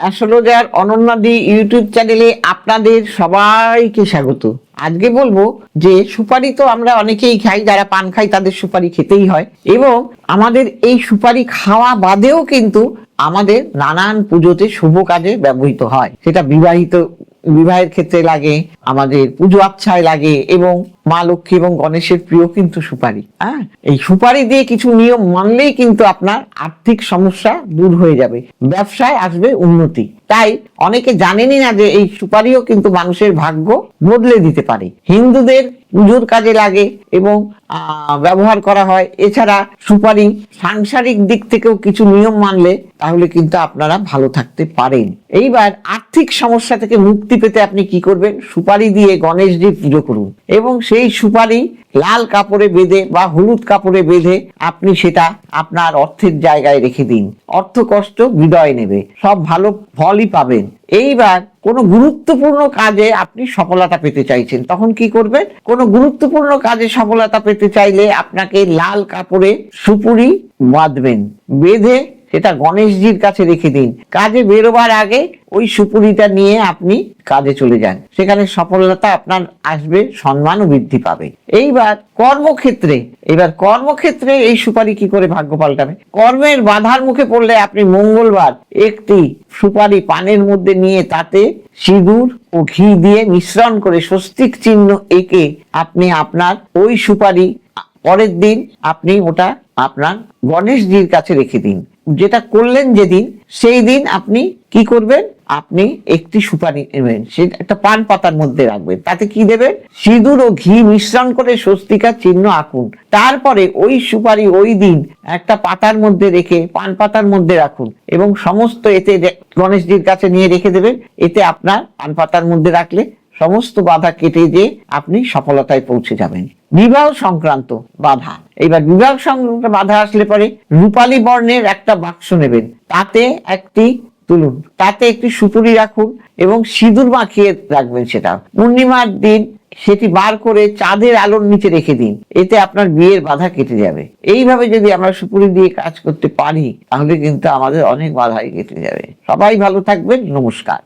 Astrologer অনন্যাদি YouTube চ্যানেলে আপনাদের সবাইকে স্বাগত। আজকে বলবো যে সুপারি তো আমরা অনেকেই খাই, যারা পান খাই তাদের সুপারি খেতেই হয়, এবং আমাদের এই সুপারি খাওয়া বাদেও কিন্তু আমাদের নানান পুজোতে শুভ কাজে ব্যবহৃত হয়। সেটা বিবাহের ক্ষেত্রে লাগে, আমাদের পুজো আচ্ছায় লাগে, এবং মা লক্ষ্মী এবং গণেশের প্রিয় কিন্তু সুপারি। এই সুপারি দিয়ে কিছু নিয়ম মানলেই কিন্তু আপনার আর্থিক সমস্যা দূর হয়ে যাবে, ব্যবসায় আসবে উন্নতি। তাই অনেকে জানেনই না যে এই সুপারিও কিন্তু মানুষের ভাগ্য বদলে দিতে পারে। হিন্দুদের পুজোর কাজে লাগে এবং ব্যবহার করা হয়। এছাড়া সুপারি সাংসারিক দিক থেকেও কিছু নিয়ম মানলে তাহলে কিন্তু আপনারা ভালো থাকতে পারেন। এইবার আর্থিক সমস্যা থেকে মুক্তি পেতে আপনি কি করবেন? সুপারি দিয়ে গণেশজির পুজো করুন, এবং সেই সুপারি লাল কাপড়ে বেঁধে বা হলুদ কাপড়ে বেঁধে আপনি সেটা আপনার অর্থের জায়গায় রেখে দিন। অর্থ কষ্ট বিদায় নেবে, সব ভালো ফলই পাবেন। এইবার কোনো গুরুত্বপূর্ণ কাজে আপনি সফলতা পেতে চাইছেন, তখন কি করবেন? কোনো গুরুত্বপূর্ণ কাজে সফলতা পেতে চাইলে আপনাকে লাল কাপড়ে সুপুরি বাঁধবেন, বেঁধে সেটা গণেশজির কাছে রেখে দিন। কাজে বেরোবার আগে ওই সুপুরিটা নিয়ে আপনি কাজে চলে যান, সেখানে সফলতা আপনার আসবে, সম্মানও বৃদ্ধি পাবে। এইবার কর্মক্ষেত্রে এই সুপারি কি করে ভাগ্য পাল্টাবে? কর্মের বাধার মুখে পড়লে আপনি মঙ্গলবার একটি সুপারি পানের মধ্যে নিয়ে তাতে সিঁদুর ও ঘি দিয়ে মিশ্রণ করে স্বস্তিক চিহ্ন এঁকে আপনি আপনার ওই সুপারি পরের দিন আপনি ওটা আপনার গণেশজির কাছে রেখে দিন। যেটা করলেন যেদিন, সেই দিন আপনি কি করবেন? আপনি একটি সুপারি নেবেন, সেটা একটা পান পাতার মধ্যে রাখবেন, তাতে কি দেবেন? সিঁদুর ও ঘি মিশ্রণ করে স্বস্তিকার চিহ্ন আঁকুন। তারপরে ওই সুপারি ওই দিন একটা পাতার মধ্যে রেখে পান পাতার মধ্যে রাখুন, এবং সমস্ত এতে গণেশজির কাছে নিয়ে রেখে দেবেন। এতে আপনার পান পাতার মধ্যে রাখলে সমস্ত বাধা কেটে যেয়ে আপনি সফলতায় পৌঁছে যাবেন। বিবাহ সংক্রান্ত বাধা। এইবার বিবাহ সংক্রান্ত বাধা আসলে পরে রূপালী বর্ণের একটা বাক্স নেবেন, তাতে একটি সুপুরি রাখুন এবং সিঁদুর মাখিয়ে রাখবেন। সেটা পূর্ণিমার দিন সেটি বার করে চাঁদের আলোর নিচে রেখে দিন, এতে আপনার বিয়ের বাধা কেটে যাবে। এইভাবে যদি আমরা সুপুরি দিয়ে কাজ করতে পারি তাহলে কিন্তু আমাদের অনেক বাধাই কেটে যাবে। সবাই ভালো থাকবেন, নমস্কার।